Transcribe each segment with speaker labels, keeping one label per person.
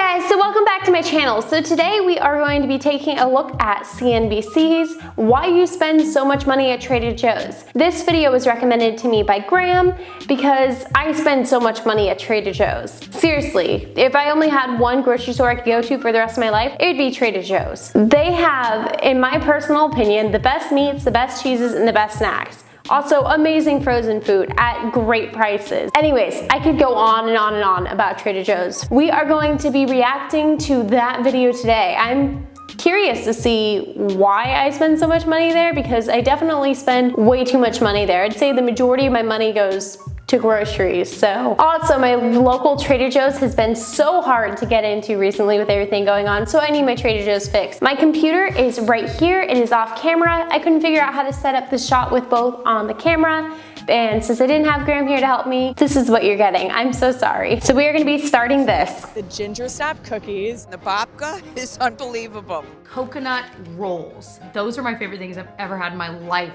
Speaker 1: Hi guys, so welcome back to my channel. So today we are going to be taking a look at CNBC's Why You Spend So Much Money at Trader Joe's. This video was recommended to me by Graham because I spend so much money at Trader Joe's. Seriously, if I only had one grocery store I could go to for the rest of my life, it would be Trader Joe's. They have, in my personal opinion, the best meats, the best cheeses, and the best snacks. Also, amazing frozen food at great prices. Anyways, I could go on and on and on about Trader Joe's. We are going to be reacting to that video today. I'm curious to see why I spend so much money there because I definitely spend way too much money there. I'd say the majority of my money goes to groceries. So also my local Trader Joe's has been so hard to get into recently with everything going on, so I need my Trader Joe's fixed. My computer is right here, it is off camera. I couldn't figure out how to set up the shot with both on the camera, and since I didn't have Graham here to help me, this is what you're getting. I'm so sorry. So we are gonna be starting this.
Speaker 2: The Gingersnap Cookies.
Speaker 3: The babka is unbelievable.
Speaker 4: Coconut rolls. Those are my favorite things I've ever had in my life.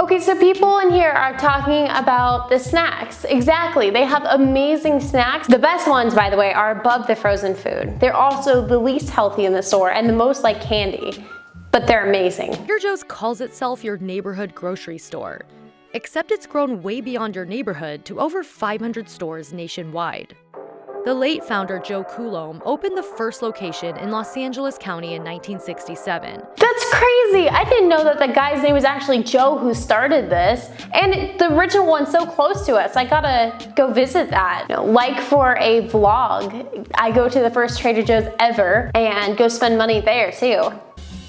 Speaker 1: Okay, so people in here are talking about the snacks. Exactly, they have amazing snacks. The best ones, by the way, are above the frozen food. They're also the least healthy in the store and the most like candy, but they're amazing.
Speaker 5: Trader Joe's calls itself your neighborhood grocery store, except it's grown way beyond your neighborhood to over 500 stores nationwide. The late founder Joe Coulombe opened the first location in Los Angeles County in 1967.
Speaker 1: That's crazy! I didn't know that the guy's name was actually Joe who started this. And the original one's so close to us. I gotta go visit that. You know, like for a vlog, I go to the first Trader Joe's ever and go spend money there too.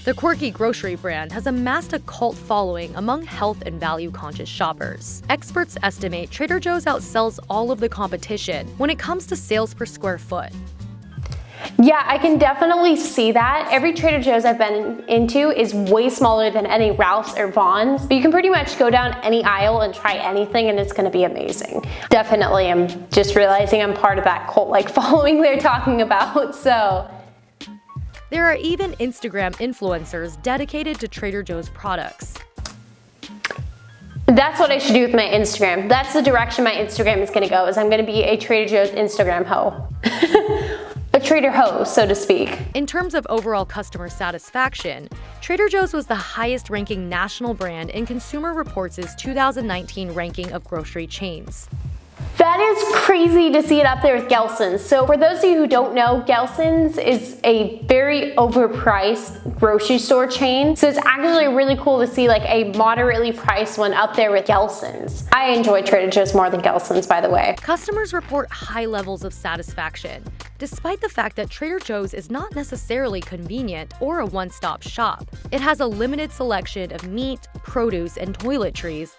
Speaker 5: The quirky grocery brand has amassed a cult following among health and value-conscious shoppers. Experts estimate Trader Joe's outsells all of the competition when it comes to sales per square foot.
Speaker 1: Yeah, I can definitely see that. Every Trader Joe's I've been into is way smaller than any Ralph's or Vons, but you can pretty much go down any aisle and try anything and it's gonna be amazing. Definitely, I'm just realizing I'm part of that cult-like following they're talking about, so.
Speaker 5: There are even Instagram influencers dedicated to Trader Joe's products.
Speaker 1: That's what I should do with my Instagram. That's the direction my Instagram is gonna go, is I'm gonna be a Trader Joe's Instagram hoe. A Trader hoe, so to speak.
Speaker 5: In terms of overall customer satisfaction, Trader Joe's was the highest ranking national brand in Consumer Reports' 2019 ranking of grocery chains.
Speaker 1: That is crazy to see it up there with Gelson's. So for those of you who don't know, Gelson's is a very overpriced grocery store chain. So it's actually really cool to see like a moderately priced one up there with Gelson's. I enjoy Trader Joe's more than Gelson's, by the way.
Speaker 5: Customers report high levels of satisfaction, despite the fact that Trader Joe's is not necessarily convenient or a one-stop shop. It has a limited selection of meat, produce, and toiletries.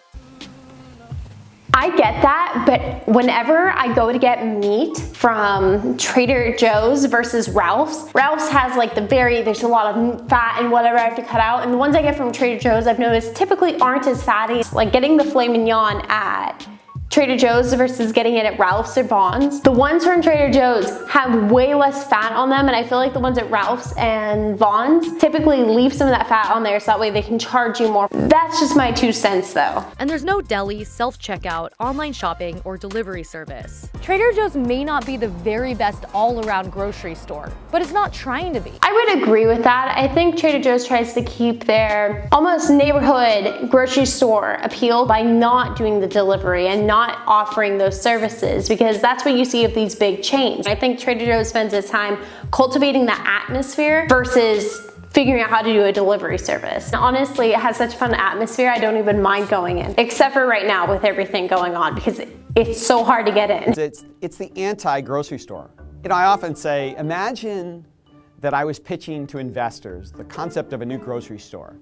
Speaker 1: I get that, but whenever I go to get meat from Trader Joe's versus Ralph's has like there's a lot of fat and whatever I have to cut out, and the ones I get from Trader Joe's I've noticed typically aren't as fatty. Like getting the filet mignon at Trader Joe's versus getting it at Ralph's or Vons. The ones from Trader Joe's have way less fat on them, and I feel like the ones at Ralph's and Vons typically leave some of that fat on there so that way they can charge you more. That's just my 2 cents though.
Speaker 5: And there's no deli, self-checkout, online shopping, or delivery service. Trader Joe's may not be the very best all-around grocery store, but it's not trying to be.
Speaker 1: I would agree with that. I think Trader Joe's tries to keep their almost neighborhood grocery store appeal by not doing the delivery and not offering those services, because that's what you see of these big chains. I think Trader Joe's spends its time cultivating the atmosphere versus figuring out how to do a delivery service. And honestly, it has such a fun atmosphere, I don't even mind going in, except for right now with everything going on because it's so hard to get in.
Speaker 6: It's the anti-grocery store. You know, I often say, imagine that I was pitching to investors the concept of a new grocery store.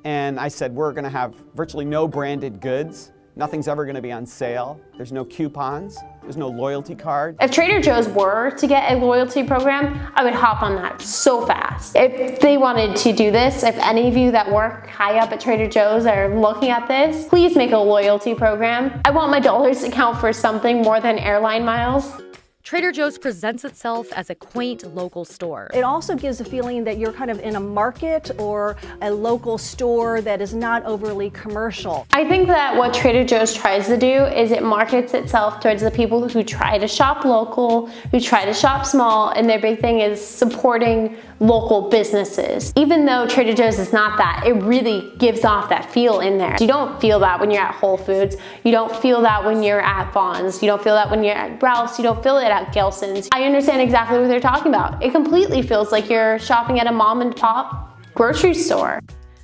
Speaker 6: And I said, we're gonna have virtually no branded goods. Nothing's ever gonna be on sale. There's no coupons. There's no loyalty card.
Speaker 1: If Trader Joe's were to get a loyalty program, I would hop on that so fast. If they wanted to do this, if any of you that work high up at Trader Joe's are looking at this, please make a loyalty program. I want my dollars to count for something more than airline miles.
Speaker 5: Trader Joe's presents itself as a quaint local store.
Speaker 7: It also gives a feeling that you're kind of in a market or a local store that is not overly commercial.
Speaker 1: I think that what Trader Joe's tries to do is it markets itself towards the people who try to shop local, who try to shop small, and their big thing is supporting local businesses. Even though Trader Joe's is not that, it really gives off that feel in there. You don't feel that when you're at Whole Foods. You don't feel that when you're at Vons. You don't feel that when you're at Ralph's. You don't feel it at Gelson's. I understand exactly what they're talking about. It completely feels like you're shopping at a mom and pop grocery store.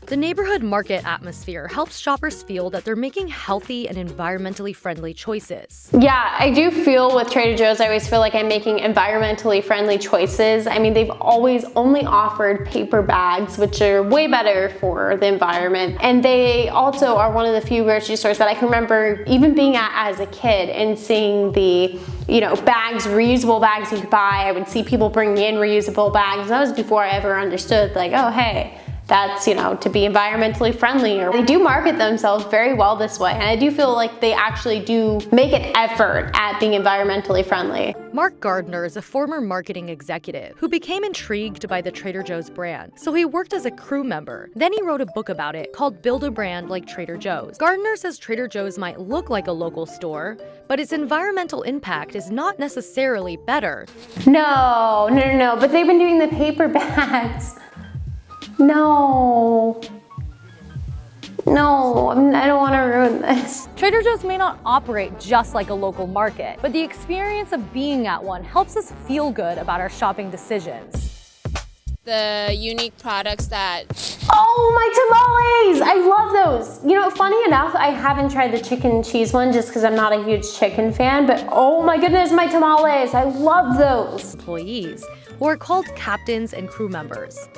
Speaker 5: The neighborhood market atmosphere helps shoppers feel that they're making healthy and environmentally friendly choices.
Speaker 1: Yeah, I do feel with Trader Joe's, I always feel like I'm making environmentally friendly choices. I mean, they've always only offered paper bags, which are way better for the environment. And they also are one of the few grocery stores that I can remember even being at as a kid and seeing the, bags, reusable bags you could buy. I would see people bringing in reusable bags. That was before I ever understood, like, oh, hey, that's, to be environmentally friendly. Or they do market themselves very well this way. And I do feel like they actually do make an effort at being environmentally friendly.
Speaker 5: Mark Gardner is a former marketing executive who became intrigued by the Trader Joe's brand. So he worked as a crew member. Then he wrote a book about it called Build a Brand Like Trader Joe's. Gardner says Trader Joe's might look like a local store, but its environmental impact is not necessarily better.
Speaker 1: No, but they've been doing the paper bags. No, I don't want to ruin this.
Speaker 8: Trader Joe's may not operate just like a local market, but the experience of being at one helps us feel good about our shopping decisions.
Speaker 9: The unique products that...
Speaker 1: Oh, my tamales! I love those. Funny enough, I haven't tried the chicken and cheese one just because I'm not a huge chicken fan, but oh my goodness, my tamales, I love those.
Speaker 5: Employees, who are called captains and crew members.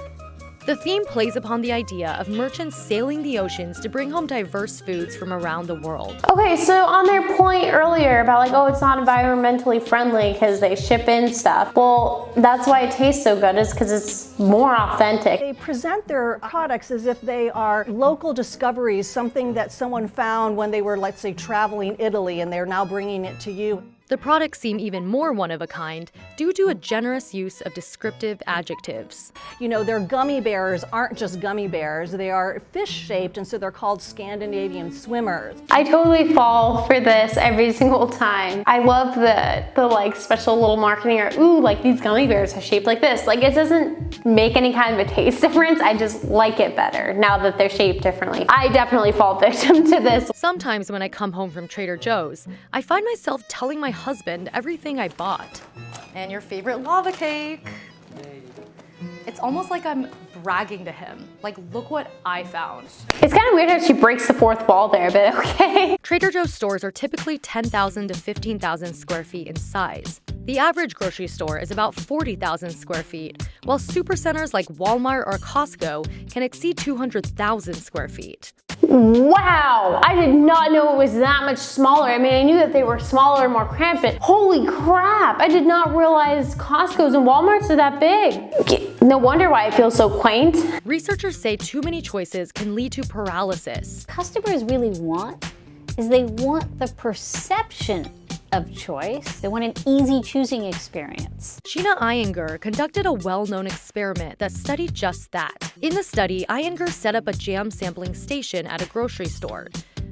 Speaker 5: The theme plays upon the idea of merchants sailing the oceans to bring home diverse foods from around the world.
Speaker 1: Okay, so on their point earlier about it's not environmentally friendly because they ship in stuff. Well, that's why it tastes so good, is because it's more authentic.
Speaker 7: They present their products as if they are local discoveries, something that someone found when they were, let's say, traveling Italy, and they're now bringing it to you.
Speaker 5: The products seem even more one-of-a-kind due to a generous use of descriptive adjectives.
Speaker 7: Their gummy bears aren't just gummy bears, they are fish-shaped, and so they're called Scandinavian swimmers.
Speaker 1: I totally fall for this every single time. I love the special little marketing, or these gummy bears are shaped like this. It doesn't make any kind of a taste difference, I just like it better now that they're shaped differently. I definitely fall victim to this.
Speaker 5: Sometimes when I come home from Trader Joe's, I find myself telling my husband everything I bought.
Speaker 8: And your favorite lava cake. It's almost like I'm bragging to him. Look what I found.
Speaker 1: It's kind of weird how she breaks the fourth wall there, but okay.
Speaker 5: Trader Joe's stores are typically 10,000 to 15,000 square feet in size. The average grocery store is about 40,000 square feet, while supercenters like Walmart or Costco can exceed 200,000 square feet.
Speaker 1: Wow, I did not know it was that much smaller. I mean, I knew that they were smaller and more cramped, but holy crap, I did not realize Costco's and Walmart's are that big. No wonder why it feels so quaint.
Speaker 5: Researchers say too many choices can lead to paralysis.
Speaker 10: Customers really want is they want the perception of choice. They want an easy choosing experience.
Speaker 5: Sheena Iyengar conducted a well-known experiment that studied just that. In the study, Iyengar set up a jam sampling station at a grocery store.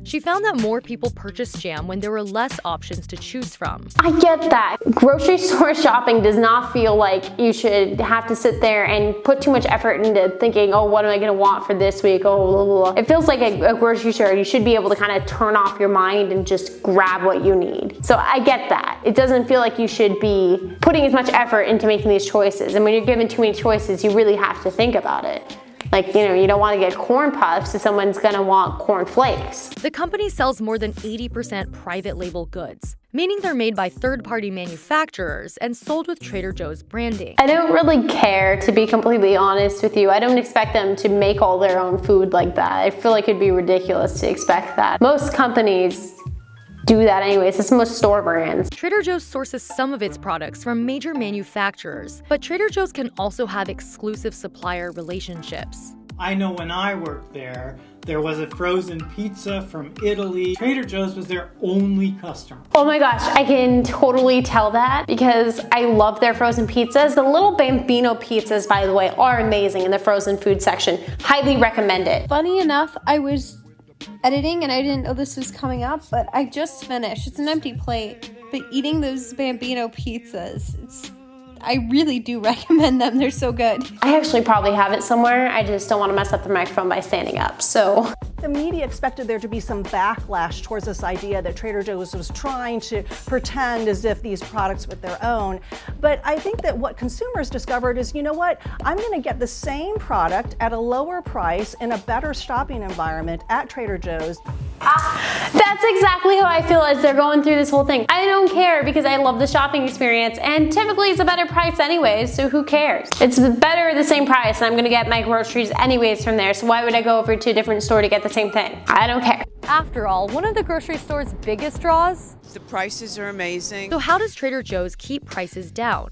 Speaker 5: She found that more people purchased jam when there were less options to choose from.
Speaker 1: I get that. Grocery store shopping does not feel like you should have to sit there and put too much effort into thinking, oh, what am I gonna want for this week? Oh, blah, blah, blah. It feels like a grocery store. You should be able to kind of turn off your mind and just grab what you need. So I get that. It doesn't feel like you should be putting as much effort into making these choices. And when you're given too many choices, you really have to think about it. You don't want to get corn puffs if someone's gonna want corn flakes.
Speaker 5: The company sells more than 80% private label goods, meaning they're made by third-party manufacturers and sold with Trader Joe's branding.
Speaker 1: I don't really care, to be completely honest with you. I don't expect them to make all their own food like that. I feel like it'd be ridiculous to expect that. Most companies do that anyways. It's most store brands.
Speaker 5: Trader Joe's sources some of its products from major manufacturers, but Trader Joe's can also have exclusive supplier relationships.
Speaker 11: I know when I worked there was a frozen pizza from Italy. Trader Joe's was their only customer.
Speaker 1: Oh my gosh, I can totally tell that because I love their frozen pizzas. The little Bambino pizzas, by the way, are amazing in the frozen food section. Highly recommend it.
Speaker 12: Funny enough, I was editing and I didn't know this was coming up, but I just finished. It's an empty plate, but eating those Bambino pizzas, I really do recommend them. They're so good.
Speaker 1: I actually probably have it somewhere. I just don't want to mess up the microphone by standing up, so.
Speaker 7: The media expected there to be some backlash towards this idea that Trader Joe's was trying to pretend as if these products were their own. But I think that what consumers discovered is, you know what? I'm going to get the same product at a lower price in a better shopping environment at Trader Joe's.
Speaker 1: That's exactly how I feel as they're going through this whole thing. I don't care because I love the shopping experience, and typically it's a better price anyways, so who cares? It's better at the same price, and I'm gonna get my groceries anyways from there, so why would I go over to a different store to get the same thing? I don't care.
Speaker 8: After all, one of the grocery store's biggest draws?
Speaker 3: The prices are amazing.
Speaker 5: So how does Trader Joe's keep prices down?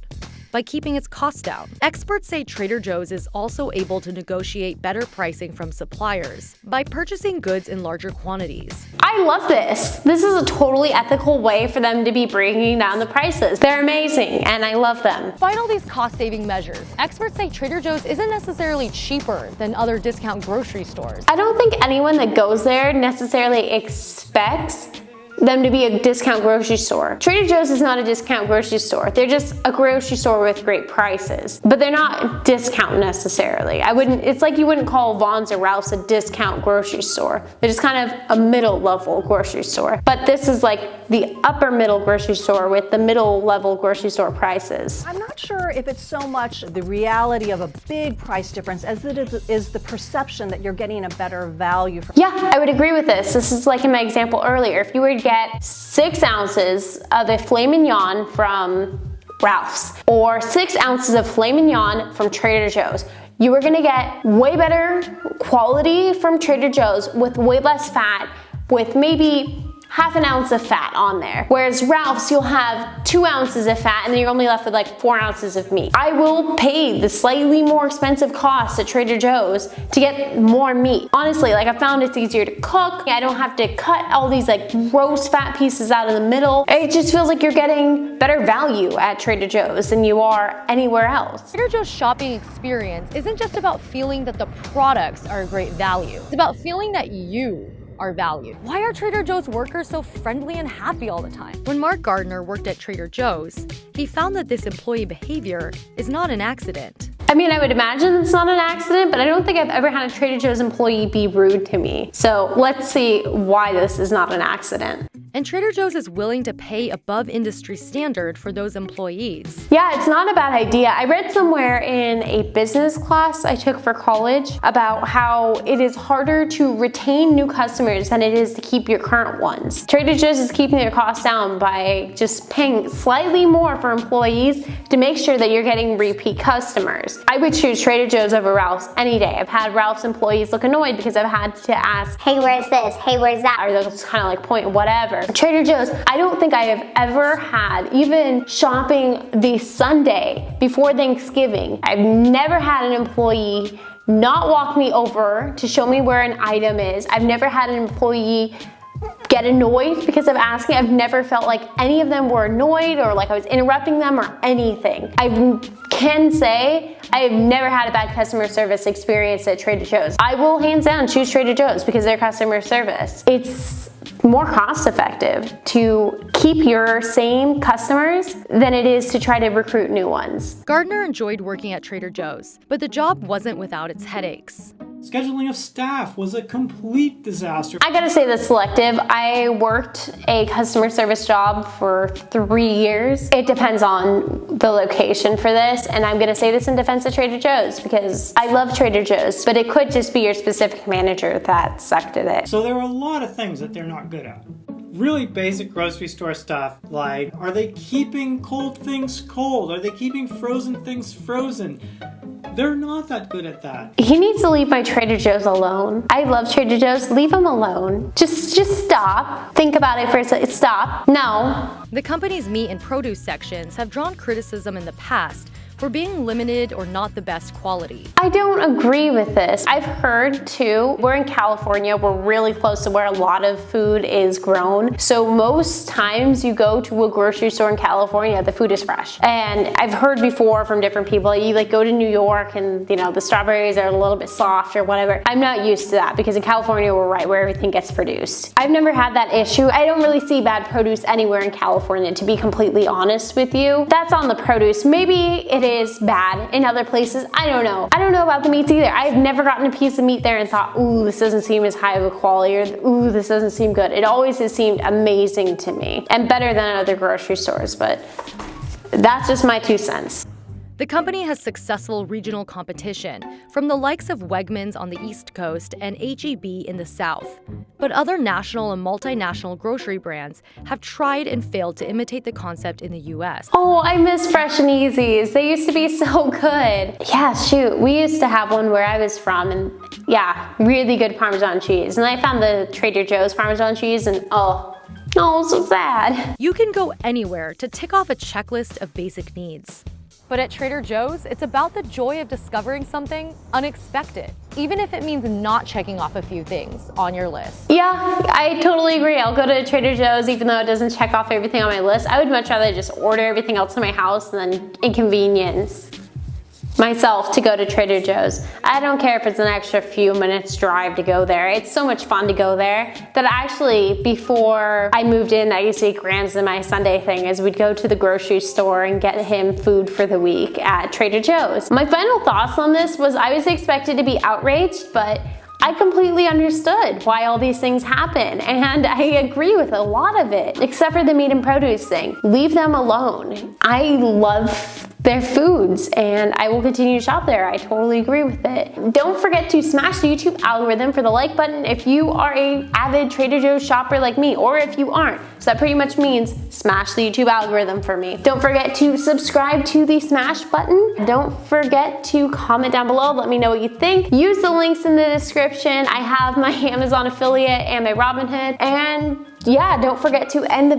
Speaker 5: By keeping its costs down. Experts say Trader Joe's is also able to negotiate better pricing from suppliers by purchasing goods in larger quantities.
Speaker 1: I love this. This is a totally ethical way for them to be bringing down the prices. They're amazing and I love them.
Speaker 8: Despite all these cost-saving measures, experts say Trader Joe's isn't necessarily cheaper than other discount grocery stores.
Speaker 1: I don't think anyone that goes there necessarily expects them to be a discount grocery store. Trader Joe's is not a discount grocery store. They're just a grocery store with great prices, but they're not discount necessarily. It's like you wouldn't call Vaughn's or Ralph's a discount grocery store. They're just kind of a middle level grocery store. But this is like the upper middle grocery store with the middle level grocery store prices.
Speaker 7: I'm not sure if it's so much the reality of a big price difference as it is the perception that you're getting a better value from.
Speaker 1: Yeah, I would agree with this. This is like in my example earlier. If you were to get 6 ounces of a filet mignon from Ralph's or 6 ounces of filet mignon from Trader Joe's, you are gonna get way better quality from Trader Joe's with way less fat, with maybe half an ounce of fat on there. Whereas Ralph's, you'll have 2 ounces of fat and then you're only left with like 4 ounces of meat. I will pay the slightly more expensive cost at Trader Joe's to get more meat. Honestly, like I found it's easier to cook. I don't have to cut all these like gross fat pieces out of the middle. It just feels like you're getting better value at Trader Joe's than you are anywhere else.
Speaker 8: Trader Joe's shopping experience isn't just about feeling that the products are a great value. It's about feeling that you are valued. Why are Trader Joe's workers so friendly and happy all the time?
Speaker 5: When Mark Gardner worked at Trader Joe's, he found that this employee behavior is not an accident.
Speaker 1: I mean, I would imagine it's not an accident, but I don't think I've ever had a Trader Joe's employee be rude to me. So let's see why this is not an accident.
Speaker 5: And Trader Joe's is willing to pay above industry standard for those employees.
Speaker 1: Yeah, it's not a bad idea. I read somewhere in a business class I took for college about how it is harder to retain new customers than it is to keep your current ones. Trader Joe's is keeping their costs down by just paying slightly more for employees to make sure that you're getting repeat customers. I would choose Trader Joe's over Ralph's any day. I've had Ralph's employees look annoyed because I've had to ask, hey, where's this? Hey, where's that? Or those kind of like point whatever. Trader Joe's, I don't think I have ever had, even shopping the Sunday before Thanksgiving, I've never had an employee not walk me over to show me where an item is. I've never had an employee get annoyed because of asking. I've never felt like any of them were annoyed or like I was interrupting them or anything. I can say I have never had a bad customer service experience at Trader Joe's. I will hands down choose Trader Joe's because their customer service. It's more cost effective to keep your same customers than it is to try to recruit new ones.
Speaker 5: Gardner enjoyed working at Trader Joe's, but the job wasn't without its headaches.
Speaker 11: Scheduling of staff was a complete disaster.
Speaker 1: I gotta say that's selective. I worked a customer service job for 3 years. It depends on the location for this, and I'm gonna say this in defense of Trader Joe's because I love Trader Joe's, but it could just be your specific manager that sucked at it.
Speaker 11: So there are a lot of things that they're not good at. Really basic grocery store stuff like, are they keeping cold things cold? Are they keeping frozen things frozen? They're not that good at that.
Speaker 1: He needs to leave my Trader Joe's alone. I love Trader Joe's. Leave him alone. Just stop. Think about it for a second. Stop. No.
Speaker 5: The company's meat and produce sections have drawn criticism in the past for being limited or not the best quality.
Speaker 1: I don't agree with this. I've heard too, we're in California, we're really close to where a lot of food is grown. So most times you go to a grocery store in California, the food is fresh. And I've heard before from different people, you like go to New York and you know, the strawberries are a little bit soft or whatever. I'm not used to that because in California we're right where everything gets produced. I've never had that issue. I don't really see bad produce anywhere in California, to be completely honest with you. That's on the produce. Maybe it is bad in other places. I don't know. I don't know about the meats either. I've never gotten a piece of meat there and thought, ooh, this doesn't seem as high of a quality, or ooh, this doesn't seem good. It always has seemed amazing to me and better than other grocery stores, but that's just my 2 cents.
Speaker 5: The company has successful regional competition from the likes of Wegmans on the East Coast and H-E-B in the South. But other national and multinational grocery brands have tried and failed to imitate the concept in the US.
Speaker 1: Oh, I miss Fresh and Easy's. They used to be so good. Yeah, shoot, we used to have one where I was from, and yeah, really good Parmesan cheese. And I found the Trader Joe's Parmesan cheese and oh, so sad.
Speaker 5: You can go anywhere to tick off a checklist of basic needs. But at Trader Joe's, it's about the joy of discovering something unexpected, even if it means not checking off a few things on your list.
Speaker 1: Yeah, I totally agree. I'll go to Trader Joe's even though it doesn't check off everything on my list. I would much rather just order everything else in my house than inconvenience myself to go to Trader Joe's. I don't care if it's an extra few minutes drive to go there. It's so much fun to go there that actually before I moved in, I used to eat Graham's, and my Sunday thing is we'd go to the grocery store and get him food for the week at Trader Joe's. My final thoughts on this was I was expected to be outraged, but I completely understood why all these things happen, and I agree with a lot of it, except for the meat and produce thing. Leave them alone. I love their foods and I will continue to shop there. I totally agree with it. Don't forget to smash the YouTube algorithm for the like button if you are an avid Trader Joe's shopper like me, or if you aren't. So that pretty much means smash the YouTube algorithm for me. Don't forget to subscribe to the smash button. Don't forget to comment down below. Let me know what you think. Use the links in the description. I have my Amazon affiliate and my Robinhood. And yeah, don't forget to end the